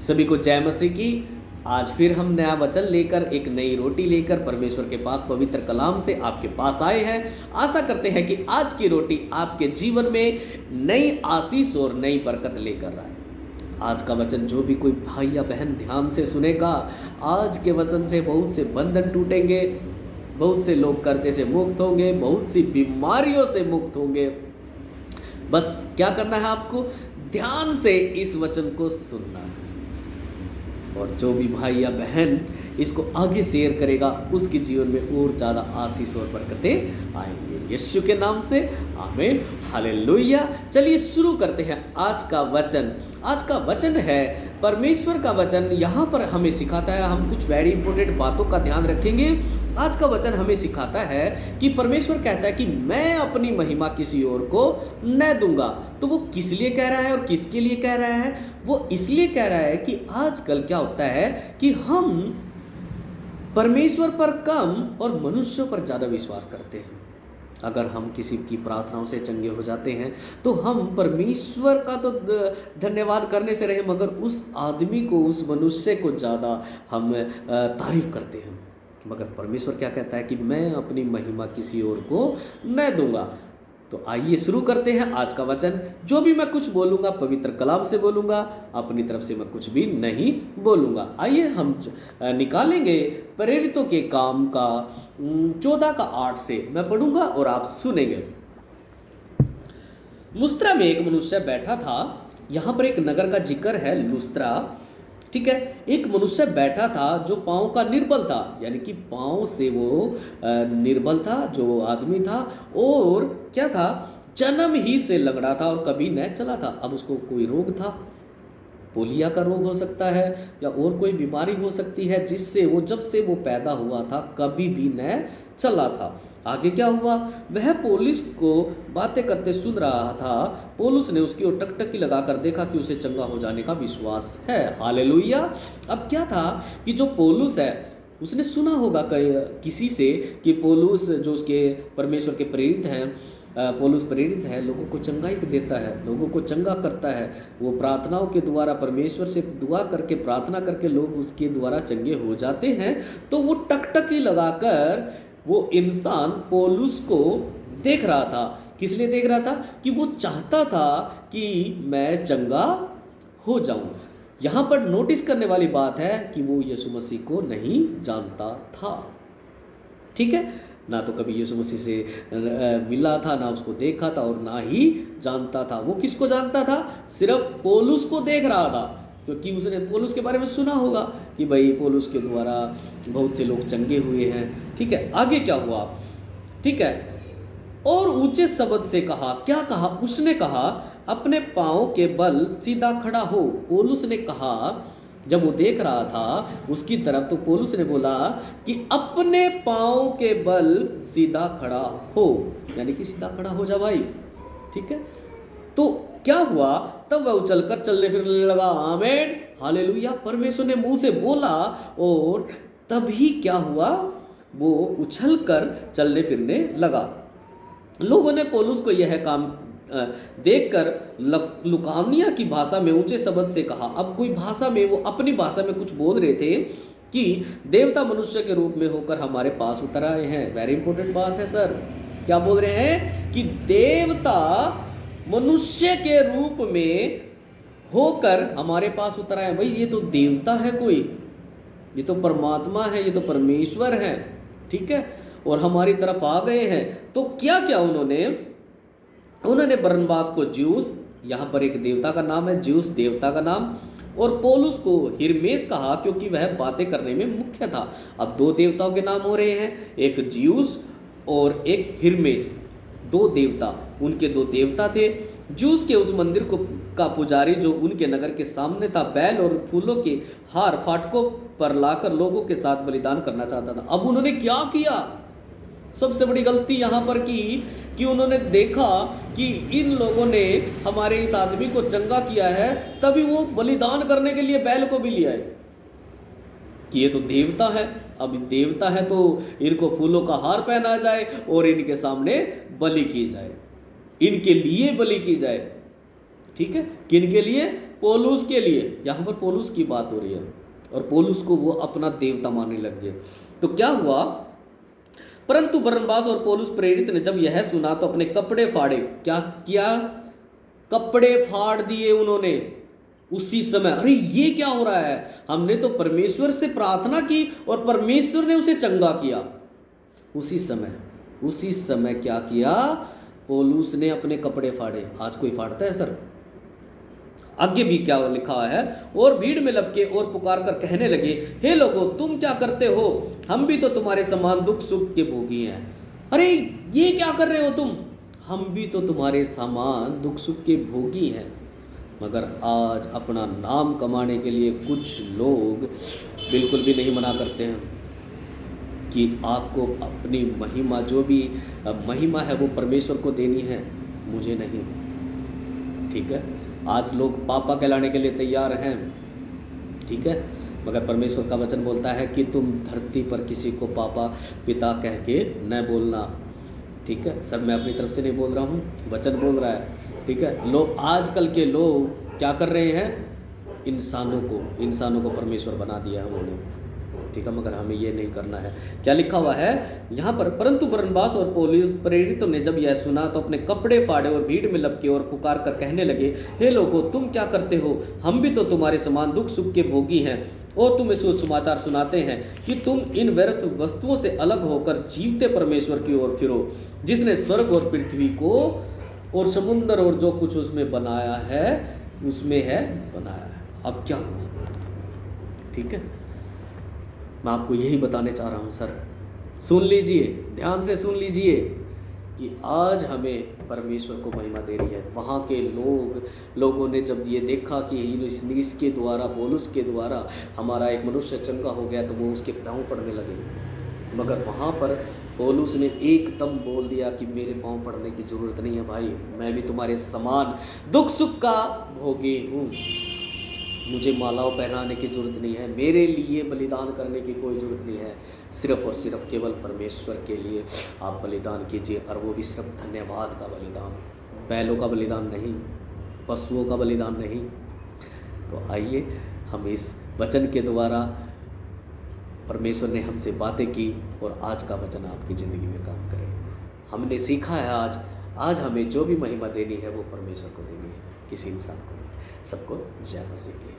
सभी को जय मसीह की। आज फिर हम नया वचन लेकर, एक नई रोटी लेकर परमेश्वर के पाक पवित्र कलाम से आपके पास आए हैं। आशा करते हैं कि आज की रोटी आपके जीवन में नई आशीष और नई बरकत लेकर आए। आज का वचन जो भी कोई भाई या बहन ध्यान से सुनेगा, आज के वचन से बहुत से बंधन टूटेंगे, बहुत से लोग कर्जे से मुक्त होंगे, बहुत सी बीमारियों से मुक्त होंगे। बस क्या करना है आपको? ध्यान से इस वचन को सुनना है, और जो भी भाई या बहन इसको आगे शेयर करेगा उसके जीवन में और ज़्यादा आशीष और बरकतें आएंगे, यीशु के नाम से आमीन, हालेलुया। चलिए शुरू करते हैं आज का वचन। आज का वचन है परमेश्वर का वचन। यहाँ पर हमें सिखाता है, हम कुछ वेरी इंपॉर्टेंट बातों का ध्यान रखेंगे। आज का वचन हमें सिखाता है कि परमेश्वर कहता है कि मैं अपनी महिमा किसी और को न दूंगा। तो वो किस लिए कह रहा है और किसके लिए कह रहा है? वो इसलिए कह रहा है कि आजकल क्या होता है कि हम परमेश्वर पर कम और मनुष्यों पर ज़्यादा विश्वास करते हैं। अगर हम किसी की प्रार्थनाओं से चंगे हो जाते हैं तो हम परमेश्वर का तो धन्यवाद करने से रहे, मगर उस आदमी को, उस मनुष्य को ज़्यादा हम तारीफ करते हैं। मगर परमेश्वर क्या कहता है कि मैं अपनी महिमा किसी और को न दूंगा। तो आइए शुरू करते हैं आज का वचन। जो भी मैं कुछ बोलूँगा पवित्र कलाम से बोलूँगा, अपनी तरफ से मैं कुछ भी नहीं बोलूँगा। आइए हम निकालेंगे प्रेरितों के काम का 14:8 से मैं पढ़ूँगा और आप सुनेंगे। लुस्त्रा में एक मनुष्य बैठा था। यहाँ पर एक नगर का जिक्र है, लुस्त्रा, ठीक है। एक मनुष्य बैठा था जो पाँव का निर्बल था, यानी कि पाँव से वो निर्बल था जो आदमी था, और क्या था, जन्म ही से लंगड़ा था और कभी न चला था। अब उसको कोई रोग था, पोलिया का रोग हो सकता है या और कोई बीमारी हो सकती है जिससे वो, जब से वो पैदा हुआ था, कभी भी न चला था। आगे क्या हुआ? वह पौलुस को बातें करते सुन रहा था। पौलुस ने उसकी ओर टकटकी लगाकर देखा कि उसे चंगा हो जाने का विश्वास है। हालेलुया। अब क्या था कि जो पौलुस है, उसने सुना होगा किसी से कि पौलुस जो उसके परमेश्वर के प्रेरित हैं, पौलुस प्रेरित है, लोगों को चंगाई देता है, लोगों को चंगा करता है। वो प्रार्थनाओं के द्वारा, परमेश्वर से दुआ करके, प्रार्थना करके लोग उसके द्वारा चंगे हो जाते हैं। तो वो टकटकी लगाकर वो इंसान पौलुस को देख रहा था। किस लिए देख रहा था? कि वो चाहता था कि मैं चंगा हो जाऊं। यहाँ पर नोटिस करने वाली बात है कि वो यीशु मसीह को नहीं जानता था, ठीक है। ना तो कभी यीशु मसीह से मिला था, ना उसको देखा था, और ना ही जानता था। वो किसको जानता था? सिर्फ पौलुस को देख रहा था, क्योंकि उसने पौलुस के बारे में सुना होगा कि भाई पौलुस के द्वारा बहुत से लोग चंगे हुए हैं, ठीक है। आगे क्या हुआ, ठीक है। और ऊंचे शब्द से कहा, क्या कहा? उसने कहा, अपने पांव के बल सीधा खड़ा हो। पौलुस ने कहा, जब वो देख रहा था उसकी तरफ, तो पौलुस ने बोला कि अपने पांव के बल सीधा खड़ा हो, यानी कि सीधा खड़ा हो जा भाई, ठीक है। तो क्या हुआ? तब वह उछलकर चलने फिरने लगा। आमीन, हालेलुया। परमेश्वर ने मुंह से बोला और तभी क्या हुआ? वो उछलकर चलने फिरने लगा। लोगों ने पौलुस को यह काम देखकर लुकानिया की भाषा में ऊंचे शब्द से कहा। अब कोई भाषा में, वो अपनी भाषा में कुछ बोल रहे थे कि देवता मनुष्य के रूप में होकर हमारे पास उतर आए हैं। वेरी इंपॉर्टेंट बात है सर। क्या बोल रहे हैं? कि देवता मनुष्य के रूप में होकर हमारे पास उतर आए। भाई ये तो देवता है कोई, ये तो परमात्मा है, ये तो परमेश्वर है, ठीक है, और हमारी तरफ आ गए हैं। तो क्या क्या उन्होंने बरनबास को ज्यूस, यहाँ पर एक देवता का नाम है, ज्यूस देवता का नाम, और पौलुस को हिरमेस कहा, क्योंकि वह बातें करने में मुख्य था। अब दो देवताओं के नाम हो रहे हैं, एक ज्यूस और एक हिरमेस, दो देवता। उनके दो देवता थे। ज्यूस के उस मंदिर का पुजारी जो उनके नगर के सामने था, बैल और फूलों के हार फाटकों पर लाकर लोगों के साथ बलिदान करना चाहता था। अब उन्होंने क्या किया? सबसे बड़ी गलती यहाँ पर की कि उन्होंने देखा कि इन लोगों ने हमारे इस आदमी को चंगा किया है, तभी वो बलिदान करने के लिए बैल को भी लिया है कि ये तो देवता है। अब देवता है तो इनको फूलों का हार पहना जाए और इनके सामने बलि की जाए, इनके लिए बलि की जाए, ठीक है। किन के लिए? पौलुस के लिए, यहाँ पर पौलुस की बात हो रही है, और पौलुस को वो अपना देवता मानने लग गए। तो क्या हुआ, परंतु बरनबास और पौलुस प्रेरित ने जब यह सुना तो अपने कपड़े फाड़े। क्या किया? कपड़े फाड़ दिए उन्होंने उसी समय। अरे ये क्या हो रहा है, हमने तो परमेश्वर से प्रार्थना की और परमेश्वर ने उसे चंगा किया। उसी समय क्या किया? पौलुस ने अपने कपड़े फाड़े। आज कोई फाड़ता है सर? आगे भी क्या लिखा है, और भीड़ में लपके और पुकार कर कहने लगे, हे लोगों तुम क्या करते हो, हम भी तो तुम्हारे समान दुख सुख के भोगी हैं। अरे ये क्या कर रहे हो तुम, हम भी तो तुम्हारे समान दुख सुख के भोगी हैं। मगर आज अपना नाम कमाने के लिए कुछ लोग बिल्कुल भी नहीं मना करते हैं कि आपको अपनी महिमा, जो भी महिमा है वो परमेश्वर को देनी है, मुझे नहीं। ठीक है, आज लोग पापा कहलाने के लिए तैयार हैं, ठीक है, मगर परमेश्वर का वचन बोलता है कि तुम धरती पर किसी को पापा पिता कह के न बोलना। ठीक है सर, मैं अपनी तरफ से नहीं बोल रहा हूँ, वचन बोल रहा है। ठीक है, लोग आजकल के लोग क्या कर रहे हैं, इंसानों को परमेश्वर बना दिया है उन्होंने। ठीक है, मगर हमें ये नहीं करना है। क्या लिखा हुआ है यहाँ पर, परंतु बरनबास और पौलुस प्रेरितों ने जब यह सुना तो अपने कपड़े फाड़े और भीड़ में लपके और पुकार कर कहने लगे, हे लोगों तुम क्या करते हो, हम भी तो तुम्हारे समान दुख सुख के भोगी हैं, और तुम्हें सुसमाचार सुनाते हैं कि तुम इन व्यर्थ वस्तुओं से अलग होकर जीवते परमेश्वर की ओर फिरो, जिसने स्वर्ग और पृथ्वी को और समुद्र और जो कुछ उसमें बनाया है, बनाया है। अब क्या हुआ? ठीक है, मैं आपको यही बताने चाह रहा हूँ सर, सुन लीजिए, ध्यान से सुन लीजिए कि आज हमें परमेश्वर को महिमा दे रही है। वहाँ के लोगों ने जब ये देखा कि इसके द्वारा, पौलुस के द्वारा हमारा एक मनुष्य चंगा हो गया, तो वो उसके पाँव पड़ने लगे। मगर वहाँ पर पौलुस ने एकदम बोल दिया कि मेरे पाँव पड़ने की ज़रूरत नहीं है भाई, मैं भी तुम्हारे समान दुख सुख का भोगी हूँ, मुझे मालाओं पहनाने की ज़रूरत नहीं है, मेरे लिए बलिदान करने की कोई ज़रूरत नहीं है, सिर्फ़ और सिर्फ केवल परमेश्वर के लिए आप बलिदान कीजिए, और वो भी सिर्फ धन्यवाद का बलिदान, बैलों का बलिदान नहीं, पशुओं का बलिदान नहीं। तो आइए हम इस वचन के द्वारा, परमेश्वर ने हमसे बातें की और आज का वचन आपकी ज़िंदगी में काम करे। हमने सीखा है आज हमें जो भी महिमा देनी है वो परमेश्वर को देनी है, किसी इंसान को नहीं। सबको जय मसीह की।